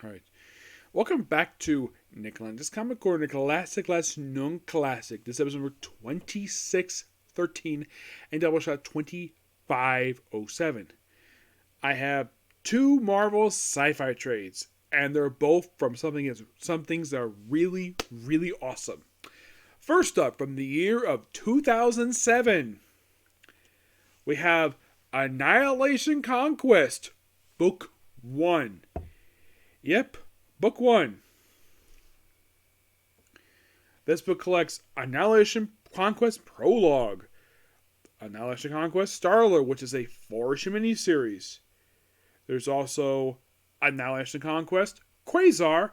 Alright. Welcome back to Nick Lenz Comic Corner, Classic Less Known Classic. This episode number 2613 and Doubleshot 2507. I have two Marvel sci-fi trades, and they're both from some things that are really, really awesome. First up, from the year of 2007, we have Annihilation Conquest, Book 1. Yep, Book 1. This book collects Annihilation Conquest Prologue, Annihilation Conquest Star-Lord, which is a 4-issue miniseries. There's also Annihilation Conquest Quasar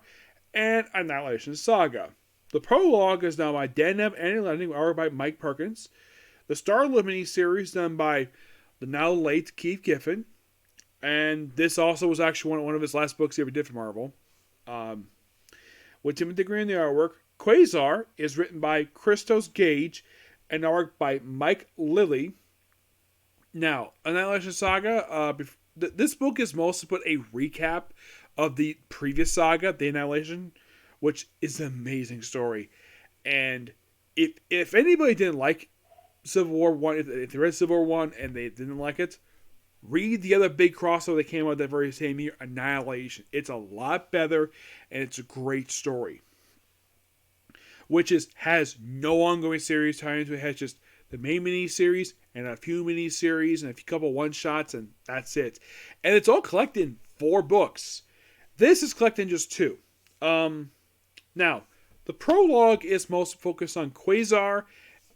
and Annihilation Saga. The prologue is done by Dan Nev and Landing, art by Mike Perkins. The Star-Lord miniseries done by the now late Keith Giffen. And this also was actually one of his last books he ever did for Marvel. With Timothy Green in the artwork. Quasar is written by Christos Gage and artwork by Mike Lilly. Now, Annihilation Saga, this book is mostly put a recap of the previous saga, The Annihilation, which is an amazing story. And if anybody didn't like Civil War 1, if they read Civil War 1 and they didn't like it, read the other big crossover that came out that very same year, Annihilation. It's a lot better, and it's a great story. Which has no ongoing series tie into it. It has just the main mini-series and a few mini-series and a couple one-shots, and that's it. And it's all collected in 4 books. This is collected in just 2. Now, the prologue is most focused on Quasar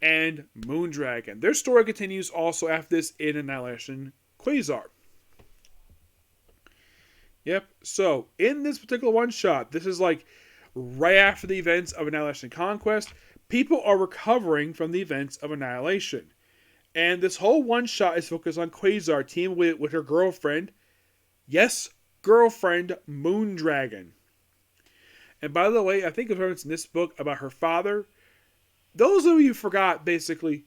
and Moondragon. Their story continues also after this in Annihilation Quasar. Yep, so in this particular one-shot, this is like right after the events of Annihilation Conquest. People are recovering from the events of Annihilation. And this whole one-shot is focused on Quasar teaming with her girlfriend. Yes, girlfriend, Moondragon. And by the way, I think of her in this book about her father. Those of you who forgot, basically,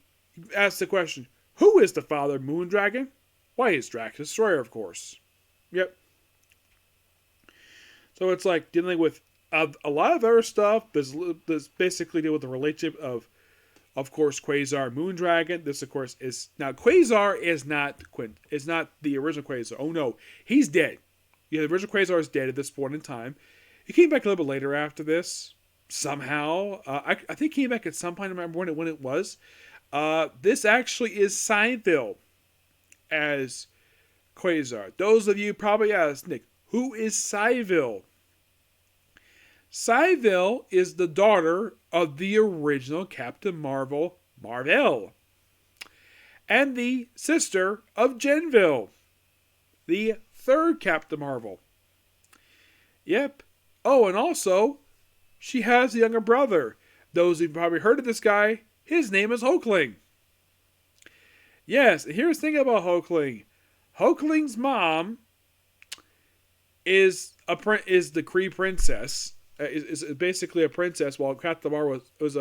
ask the question, who is the father of Moondragon? Why, is Drax the Destroyer, of course. Yep. So it's like dealing with a lot of other stuff. There's basically deal with the relationship of course, Quasar and Moondragon. This, of course, is... Now, Quasar is not the original Quasar. Oh, no. He's dead. Yeah, the original Quasar is dead at this point in time. He came back a little bit later after this. Somehow. I think he came back at some point. I don't remember when it was. This actually is Seinfeld as Quasar. Those of you probably asked, Nick, who is Seinfeld? Seinfeld is the daughter of the original Captain Marvel, Marvel, and the sister of Genville, the third Captain Marvel. Yep. Oh, and also, she has a younger brother. Those who've probably heard of this guy, his name is Hulkling. Yes, here's the thing about Hulkling. Hulkling's mom is the Kree princess. Is basically a princess, while Captain Marvel was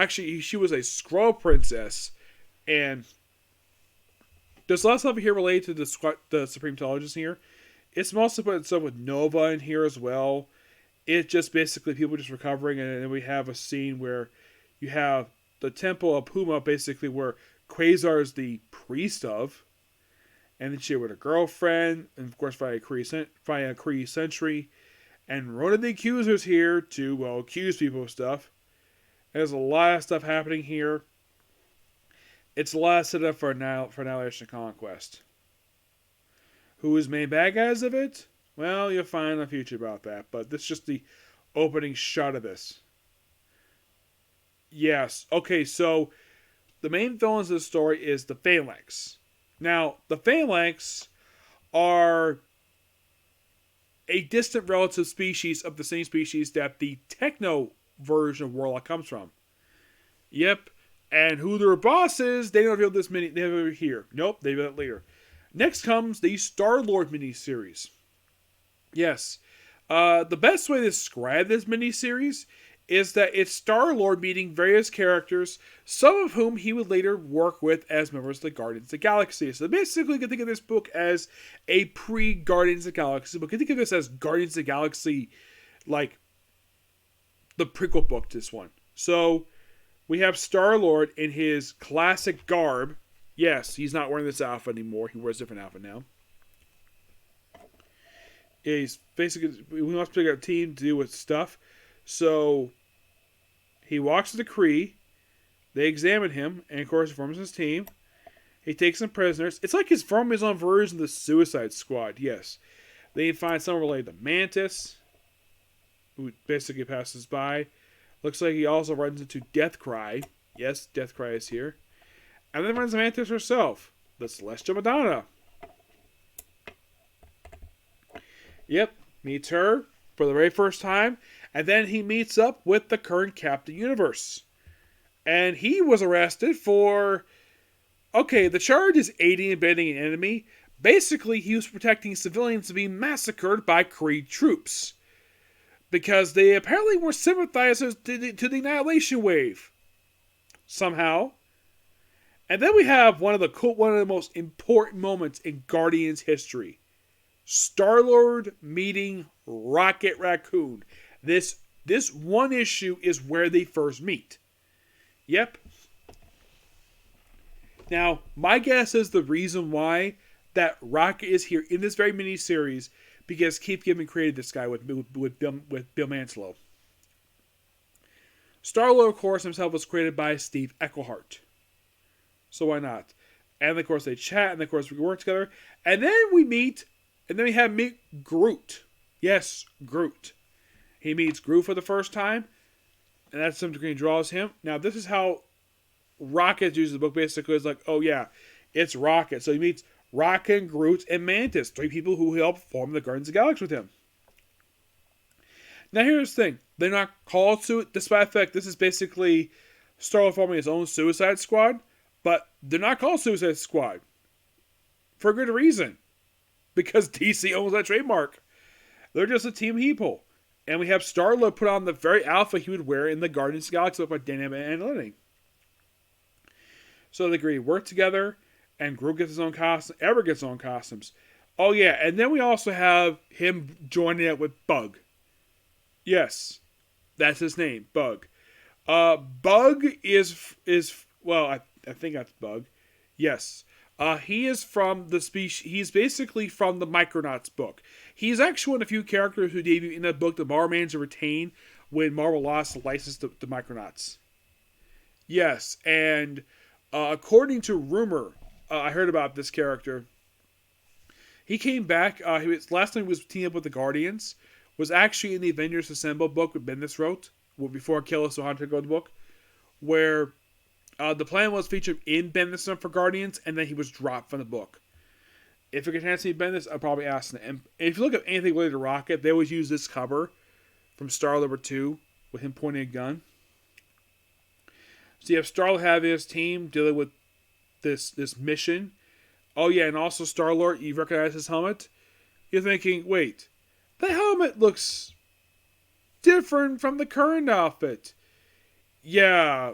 she was a Skrull princess. And there's a lot of stuff here related to the Supreme Intelligence here. It's mostly put stuff with Nova in here as well. It's just basically people just recovering, and then we have a scene where you have the Temple of Puma, basically where Quasar is the priest of, and then she with her girlfriend, and of course via Kree Sentry. And Ronan the Accuser's here to, accuse people of stuff. There's a lot of stuff happening here. It's a lot of setup for Annihilation Conquest. Who is main bad guys of it? Well, you'll find in the future about that. But this is just the opening shot of this. Yes. Okay, so the main villains of the story is the Phalanx. Now, the Phalanx are a distant relative species of the same species that the Techno version of Warlock comes from. Yep. And who their boss is, they don't reveal this they have it here. Nope, they reveal it later. Next comes the Star-Lord miniseries. Yes. The best way to describe this miniseries is that it's Star-Lord meeting various characters, some of whom he would later work with as members of the Guardians of the Galaxy. So basically, you can think of this book as a pre-Guardians of the Galaxy book. You can think of this as Guardians of the Galaxy, like the prequel book to this one. So we have Star-Lord in his classic garb. Yes, he's not wearing this outfit anymore. He wears a different outfit now. He's basically, we must pick up a team to deal with stuff. So he walks to the Kree. They examine him, and of course, forms his team. He takes some prisoners. It's like he's forming his own version of the Suicide Squad. Yes, they find someone related to Mantis, who basically passes by. Looks like he also runs into Deathcry. Yes, Deathcry is here, and then runs into Mantis herself, the Celestial Madonna. Yep, meets her for the very first time, and then he meets up with the current Captain Universe. And he was arrested for, okay, the charge is aiding and abetting an enemy. Basically, he was protecting civilians from being massacred by Kree troops, because they apparently were sympathizers to the Annihilation Wave. Somehow. And then we have one of the most important moments in Guardians history. Star-Lord meeting Rocket Raccoon. This one issue is where they first meet. Yep. Now, my guess is the reason why that Rocket is here in this very mini-series, because Keith Giffen created this guy with Bill Mantlo. Star-Lord, of course, himself was created by Steve Eichelhart. So why not? And, of course, they chat, and, of course, we work together. And then we meet... And then we have meet Groot. Yes, Groot. He meets Groot for the first time. And that's some degree draws him. Now, this is how Rocket uses the book. Basically, it's like, oh yeah, it's Rocket. So he meets Rocket, Groot, and Mantis. 3 people who help form the Guardians of the Galaxy with him. Now, here's the thing. They're not called to it, despite the fact this is basically Star-Lord forming his own Suicide Squad. But they're not called Suicide Squad. For a good reason. Because DC owns that trademark. They're just a team of people. And we have Star-Lord put on the very outfit he would wear in the Guardians of the Galaxy by Dynamic Analytic. So they agree to work together, and Groot gets his own costume, Ever gets his own costumes. Oh yeah, and then we also have him joining it with Bug. Yes, that's his name, Bug. Bug is well, I think that's Bug. Yes. He is from the species. He's basically from the Micronauts book. He's actually one of the few characters who debuted in that book that Marvel managed to retain when Marvel lost the license to the Micronauts. Yes, and according to rumor, I heard about this character. He came back. Last time he was teaming up with the Guardians was actually in the Avengers Assemble book with Bendis wrote before Achilles Hunter wrote the book, where. The plan was featured in Bendis for Guardians, and then he was dropped from the book. If you get a chance to see Bendis, I'll probably ask them. And if you look at anything related to Rocket, they always use this cover from Star-Lord 2 with him pointing a gun. So you have Star-Lord having his team dealing with this mission. Oh yeah, and also Star-Lord, you recognize his helmet? You're thinking, wait, the helmet looks different from the current outfit. Yeah.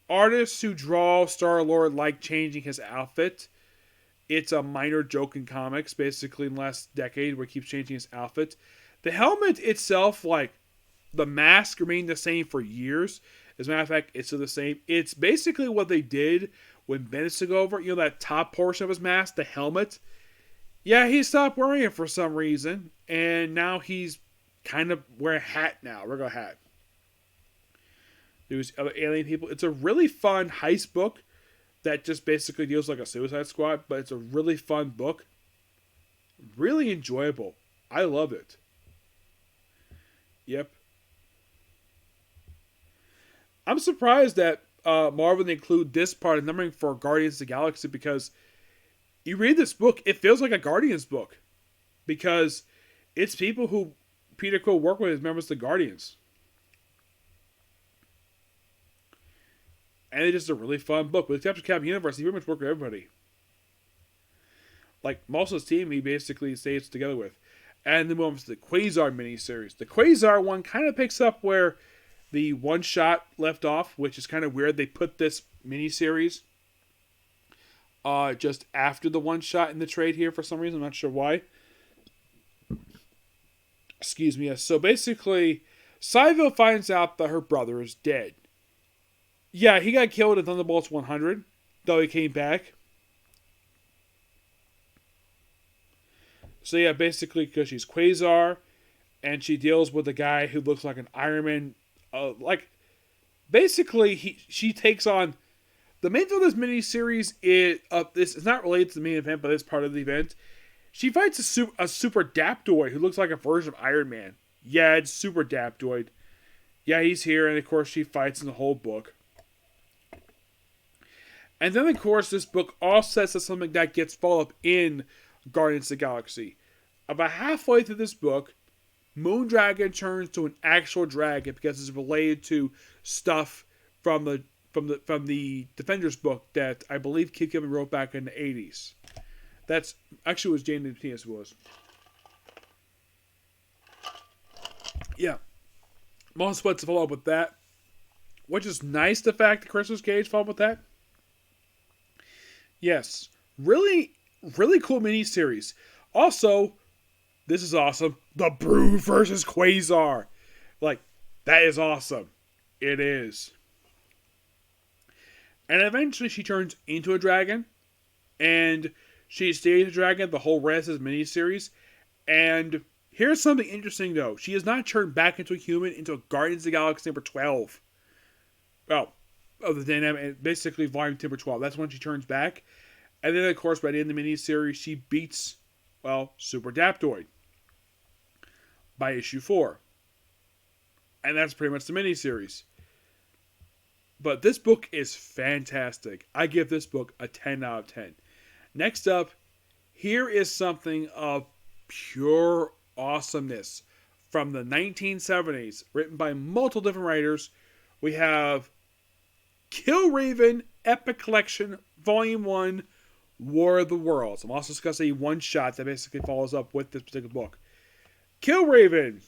Artists who draw Star-Lord like changing his outfit. It's a minor joke in comics, basically, in the last decade, where he keeps changing his outfit. The helmet itself, like, the mask remained the same for years. As a matter of fact, it's still the same. It's basically what they did when Bendis took over. You know, that top portion of his mask, the helmet? Yeah, he stopped wearing it for some reason, and now he's kind of wearing a hat now, a regular hat. There's other alien people. It's a really fun heist book that just basically deals like a Suicide Squad, but it's a really fun book. Really enjoyable. I love it. Yep. I'm surprised that Marvel didn't include this part of numbering for Guardians of the Galaxy, because you read this book, it feels like a Guardians book. Because it's people who Peter Quill worked with as members of the Guardians. And it's just a really fun book. With the exception of Captain Universe, he pretty much worked with everybody. Like, most of his team, he basically stays together with. And then we move to the Quasar miniseries. The Quasar one kind of picks up where the one shot left off, which is kind of weird. They put this miniseries just after the one shot in the trade here for some reason. I'm not sure why. Excuse me. So basically, Cyville finds out that her brother is dead. Yeah, he got killed in Thunderbolts 100, though he came back. So yeah, basically because she's Quasar, and she deals with a guy who looks like an Iron Man. Basically, she takes on the main thing of this miniseries. This is not related to the main event, but it's part of the event. She fights a super Daptoid who looks like a version of Iron Man. Yeah, it's Super Daptoid. Yeah, he's here, and of course she fights in the whole book. And then, of course, this book all sets up something that gets followed up in Guardians of the Galaxy. About halfway through this book, Moondragon turns to an actual dragon because it's related to stuff from the Defenders book that I believe Kid Kevin wrote back in the 80s. That's actually what Jane Martinez was. Yeah. Most what's to follow up with that. Which is nice, the fact that Christmas Cage followed up with that. Yes. Really, really cool miniseries. Also, this is awesome. The Brood versus Quasar. That is awesome. It is. And eventually she turns into a dragon. And she stays a dragon the whole rest of this miniseries. And here's something interesting, though. She has not turned back into a human until Guardians of the Galaxy number 12. Well, of the dynamic, basically volume number 12. That's when she turns back. And then, of course, by the end of the miniseries, she beats, Super Daptoid by issue 4. And that's pretty much the miniseries. But this book is fantastic. I give this book a 10 out of 10. Next up, here is something of pure awesomeness from the 1970s, written by multiple different writers. We have Killraven Epic Collection, Volume 1, War of the Worlds. I'm also discussing a one-shot that basically follows up with this particular book. Killraven.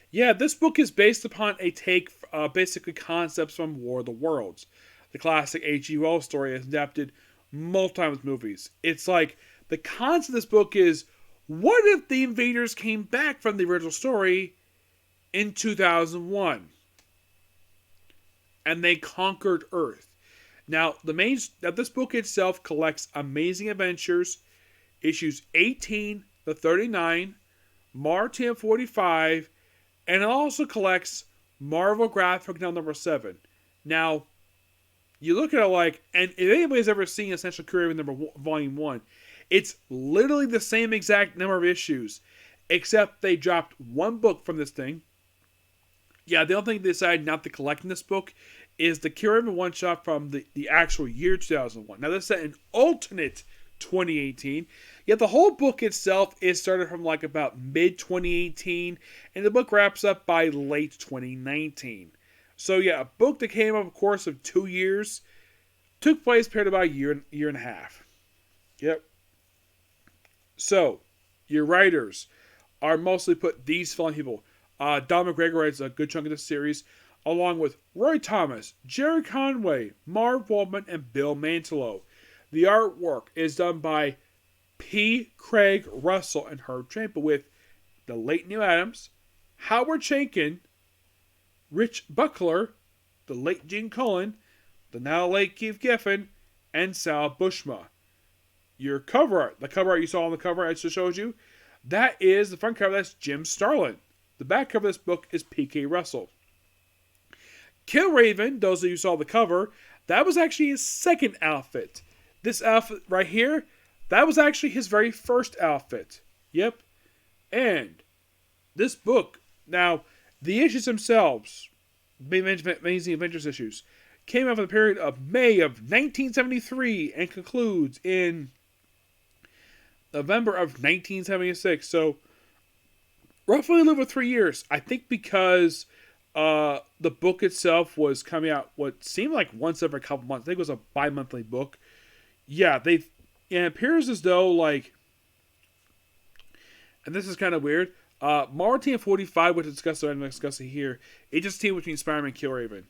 Yeah, this book is based upon a take, basically concepts from War of the Worlds. The classic H.G. Wells story is adapted multiple times movies. It's like, the concept of this book is, what if the invaders came back from the original story in 2001? And they conquered Earth. Now, this book itself collects Amazing Adventures, issues 18 to 39, Mar 1045, and it also collects Marvel Graphic Novel number 7. Now, you look at it and if anybody's ever seen Essential Killraven Volume 1, it's literally the same exact number of issues, except they dropped one book from this thing. Yeah, the only thing they decided not to collect in this book is the Killraven one-shot from the actual year 2001. Now, this is set in alternate 2018. Yet the whole book itself is started from about mid-2018, and the book wraps up by late 2019. So yeah, a book that came over a course of 2 years, took place period about a year and a half. Yep. So, your writers are mostly put these following people. Don McGregor writes a good chunk of this series, along with Roy Thomas, Jerry Conway, Marv Waldman, and Bill Mantlo. The artwork is done by P. Craig Russell and Herb Tramp, with the late Neil Adams, Howard Chaykin, Rich Buckler, the late Gene Colan, the now late Keith Giffen, and Sal Buscema. Your cover art, the cover art you saw on the cover I just showed you, that is the front cover, that's Jim Starlin. The back cover of this book is P.K. Russell. Killraven, those of you who saw the cover, that was actually his second outfit. This outfit right here, that was actually his very first outfit. Yep. And this book, now, the issues themselves, Amazing Adventures issues, came out for the period of May of 1973 and concludes in November of 1976. So, roughly a little over 3 years. I think because the book itself was coming out what seemed like once every couple months. I think it was a bi-monthly book. Yeah, it appears as though, and this is kind of weird, Marvel Team 45, which I'm discussing here, it's just a team between Spider-Man and Killraven.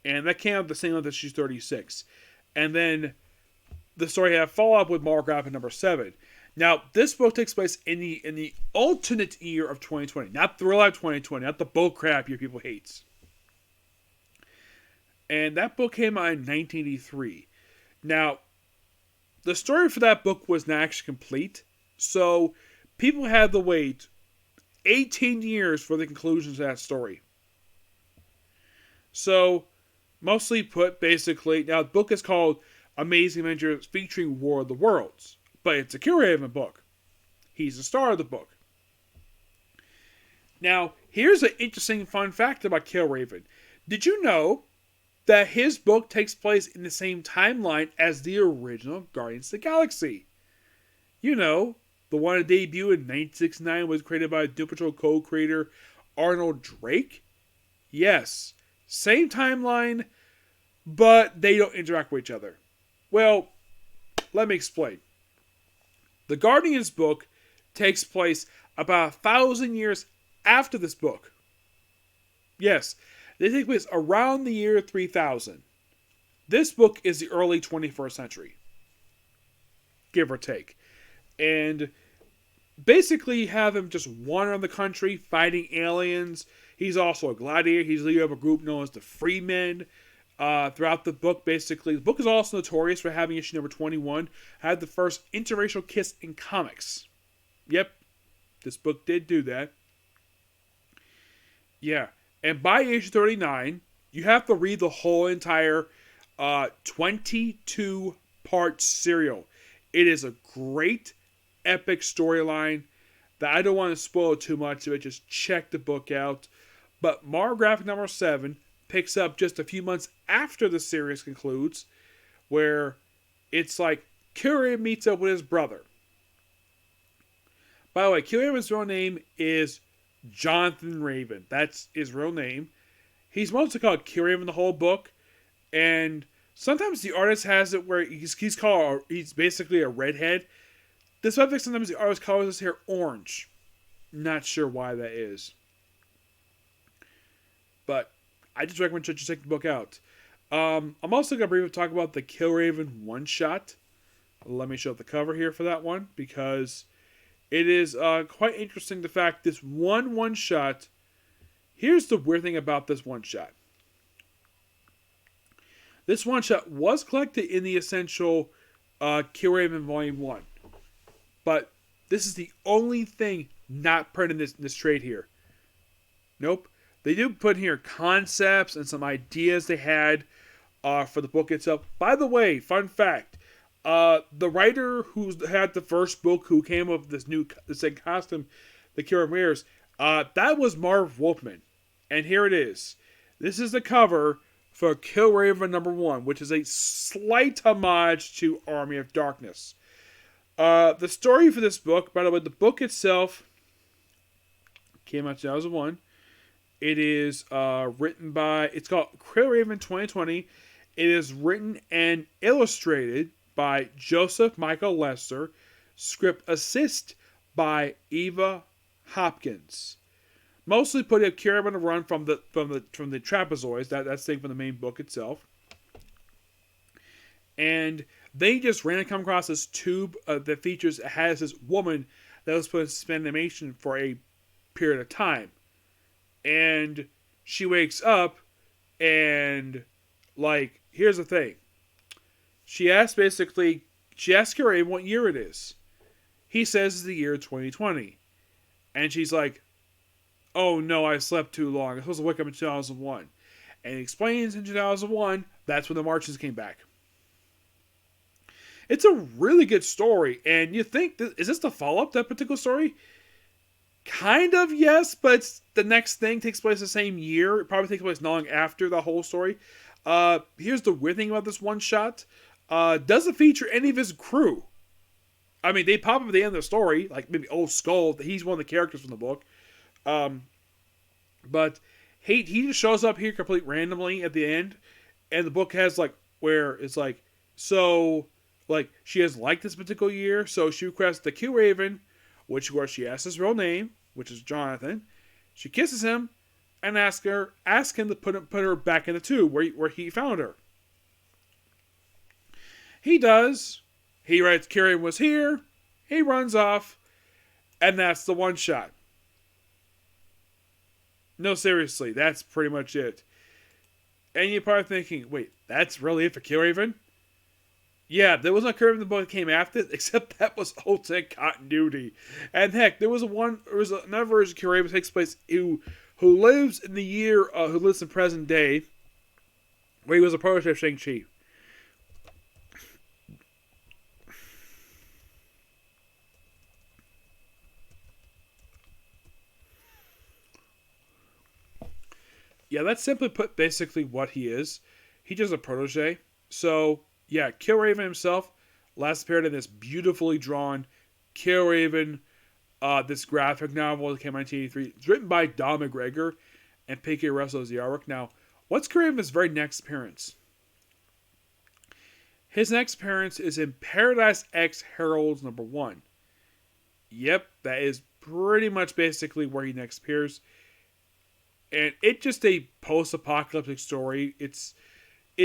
And that came out the same month as issue 36. And then the story had a follow-up with Marvel Graphic number 7. Now, this book takes place in the alternate year of 2020. Not the real life 2020, not the bullcrap year people hate. And that book came out in 1983. Now, the story for that book was not actually complete. So, people had to wait 18 years for the conclusions of that story. So, mostly put, basically, now the book is called Amazing Avengers featuring War of the Worlds. But it's a Killraven book. He's the star of the book. Now, here's an interesting fun fact about Killraven. Did you know that his book takes place in the same timeline as the original Guardians of the Galaxy? You know, the one that debuted in 1969 was created by Doom Patrol co-creator Arnold Drake? Yes, same timeline, but they don't interact with each other. Well, let me explain. The Guardians book takes place about 1,000 years after this book. Yes, they take place around the year 3000. This book is the early 21st century. Give or take. And basically you have him just wander around the country fighting aliens. He's also a gladiator. He's leader of a group known as the Freemen. Throughout the book, basically. The book is also notorious for having issue number 21 had the first interracial kiss in comics. Yep, this book did do that. Yeah, and by issue 39, you have to read the whole entire 22-part serial. It is a great, epic storyline that I don't want to spoil too much of it. Just check the book out. But Marvel Graphic number 7 picks up just a few months after the series concludes, where it's like Killraven meets up with his brother. By the way, Killraven's real name is Jonathan Raven. That's his real name. He's mostly called Killraven the whole book, and sometimes the artist has it where he's basically a redhead. This subject, sometimes the artist colors his hair orange. Not sure why that is. But I just recommend you check the book out. I'm also going to briefly talk about the Killraven one-shot. Let me show up the cover here for that one, because it is quite interesting the fact this one-shot. Here's the weird thing about this one-shot. This one-shot was collected in the Essential Killraven Volume 1. But this is the only thing not printed in this trade here. Nope. They do put in here concepts and some ideas they had for the book itself. By the way, fun fact. The writer who had the first book, who came up with this costume, the Killraven wears, that was Marv Wolfman. And here it is. This is the cover for Killraven number 1, which is a slight homage to Army of Darkness. The story for this book, by the way, the book itself came out in 2001. It is written by, it's called Killraven 2020. It is written and illustrated by Joseph Michael Lester. Script assist by Eva Hopkins. Mostly put a Killraven on a run from the trapezoids. That's the thing from the main book itself. And they just randomly come across this tube that has this woman that was supposed to suspend animation for a period of time. And she wakes up and, like, here's the thing. She asks Killraven what year it is. He says it's the year 2020. And she's like, oh no, I slept too long. I'm supposed to wake up in 2001. And he explains in 2001, that's when the Martians came back. It's a really good story. And you think, is this the follow-up to that particular story? Kind of, yes, but the next thing takes place the same year. It probably takes place not long after the whole story. Here's the weird thing about this one shot. Doesn't feature any of his crew. I mean, they pop up at the end of the story, like maybe Old Skull. He's one of the characters from the book. But he just shows up here completely randomly at the end. And the book has, like, where it's like, so, like, she doesn't like this particular year, so she requests the Killraven, which, of course, she asks his real name, which is Jonathan. She kisses him and asks him to put her back in the tube where he found her. He does. He writes Killraven was here. He runs off. And that's the one shot. No, seriously, that's pretty much it. And you're probably thinking, wait, that's really it for Killraven? Yeah, there was no Killraven in the book that came after it, except that was alternate continuity. And heck, there was another version of Killraven that takes place who lives in the year, who lives in present day, where he was a protege of Shang-Chi. Yeah, that's simply put basically what he is. He's just a protege. So, yeah, Killraven himself last appeared in this beautifully drawn Killraven, this graphic novel that came out in 1983. It's written by Don McGregor and P.K. Russell as the artwork. Now, what's Killraven's very next appearance? His next appearance is in Paradise X Heralds #1. Yep, that is pretty much basically where he next appears. And it's just a post-apocalyptic story. It's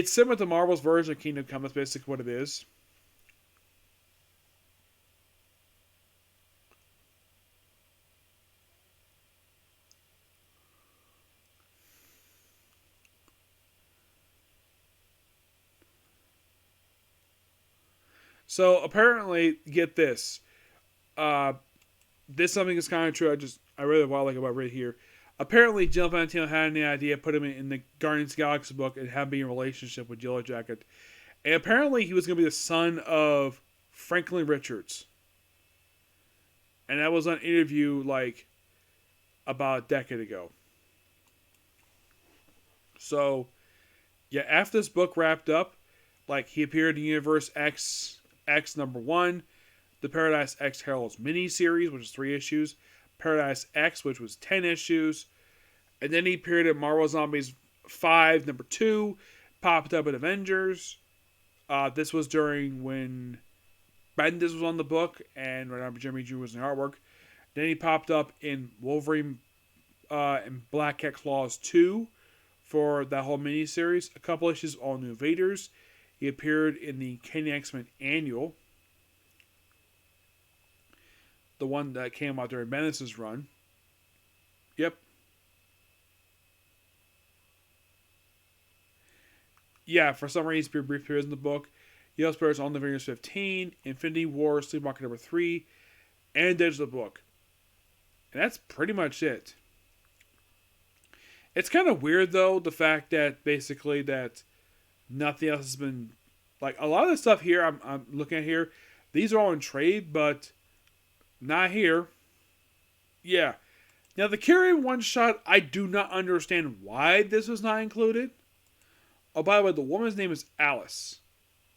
similar to Marvel's version of Kingdom Come. That's basically what it is. So apparently, get this. This something is kind of true. I read it a while ago about right here. Apparently, Jill Valentino had the idea, put him in the Guardians of the Galaxy book, and have him be in a relationship with Yellow Jacket. And apparently, he was going to be the son of Franklin Richards. And that was on an interview, about a decade ago. So, yeah, after this book wrapped up, he appeared in Universe X #1, the Paradise X Heralds miniseries, which is 3 issues, Paradise X, which was 10 issues, and then he appeared in Marvel Zombies 5 #2, popped up in Avengers. This was during when Bendis was on the book and Jeremy Jr. was in the artwork. Then he popped up in Wolverine and Black Cat Claws 2 for that whole miniseries. A couple issues of All New Invaders. He appeared in the Kenny X-Men Annual, the one that came out during Bendis' run. Yep. Yeah, for some reason, he brief appears in the book. He also appears on the Avengers 15, Infinity War, Sleepwalker #3, and Edge of the Book. And that's pretty much it. It's kind of weird, though, the fact that basically that nothing else has been... a lot of the stuff here I'm looking at here, these are all in trade, but not here. Yeah. Now, the Killraven one-shot, I do not understand why this was not included. Oh, by the way, the woman's name is Alice.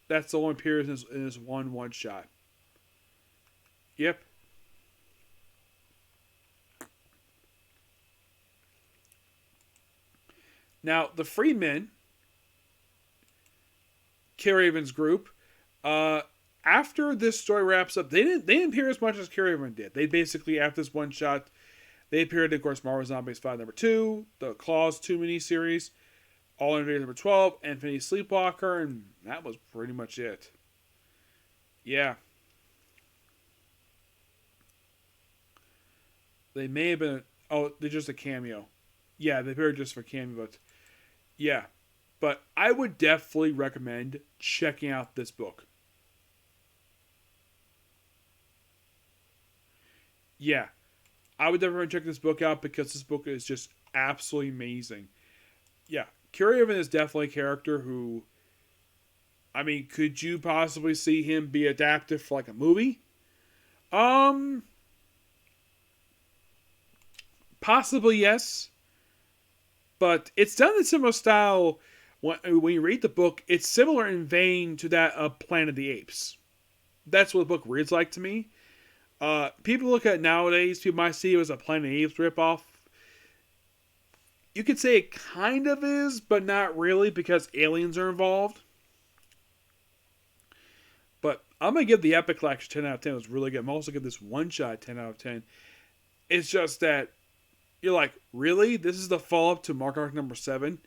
That's the one who appears in this one-shot. Yep. Now, the Freemen, Killraven's group, after this story wraps up, they didn't appear as much as Killraven did. They basically, after this one shot, they appeared in, of course, Marvel Zombies 5 #2, the Claws 2 miniseries, All Invaders #12, Infinity Sleepwalker, and that was pretty much it. Yeah. They may have been... Oh, they're just a cameo. Yeah, they appeared just for cameo, but... Yeah. But I would definitely recommend checking out this book. Yeah. I would definitely check this book out because this book is just absolutely amazing. Yeah. Killraven is definitely a character who... I mean, could you possibly see him be adapted for a movie? Possibly yes. But it's done in similar style. When you read the book, it's similar in vein to that of Planet of the Apes. That's what the book reads like to me. People look at it nowadays, people might see it as a Planet of the Apes ripoff. You could say it kind of is, but not really because aliens are involved. But I'm going to give the Epic Collection 10 out of 10. It was really good. I'm also going to give this one shot 10 out of 10. It's just that you're like, really? This is the follow up to Mark Arc number 7?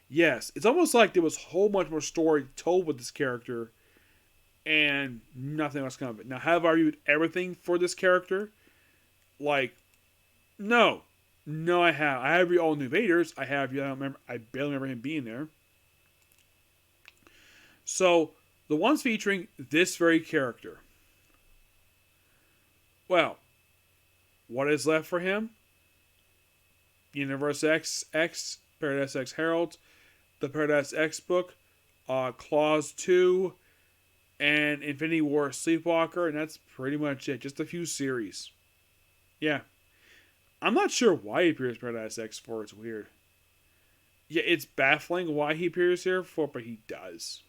Yes. It's almost like there was a whole much more story told with this character and nothing else come of it. Now, have I reviewed everything for this character? Like, no. No, I have. I have all new Vaders. I have, I don't remember, I barely remember him being there. So, the ones featuring this very character. Well, what is left for him? Universe X, Paradise X Herald, the Paradise X book, Clause 2, and Infinity War Sleepwalker, and that's pretty much it. Just a few series. Yeah. I'm not sure why he appears in Paradise X4. It's weird. Yeah, it's baffling why he appears here for, but he does.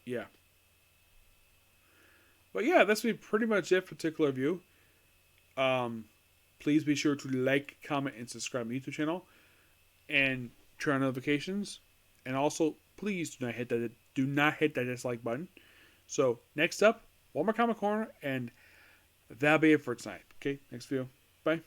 Yeah. But yeah, that's pretty much it for particular review. Please be sure to like, comment, and subscribe to my YouTube channel, and turn on notifications. And also, please do not hit that dislike button. So next up, one more Comic Corner, and that'll be it for tonight. Okay, next video. Bye.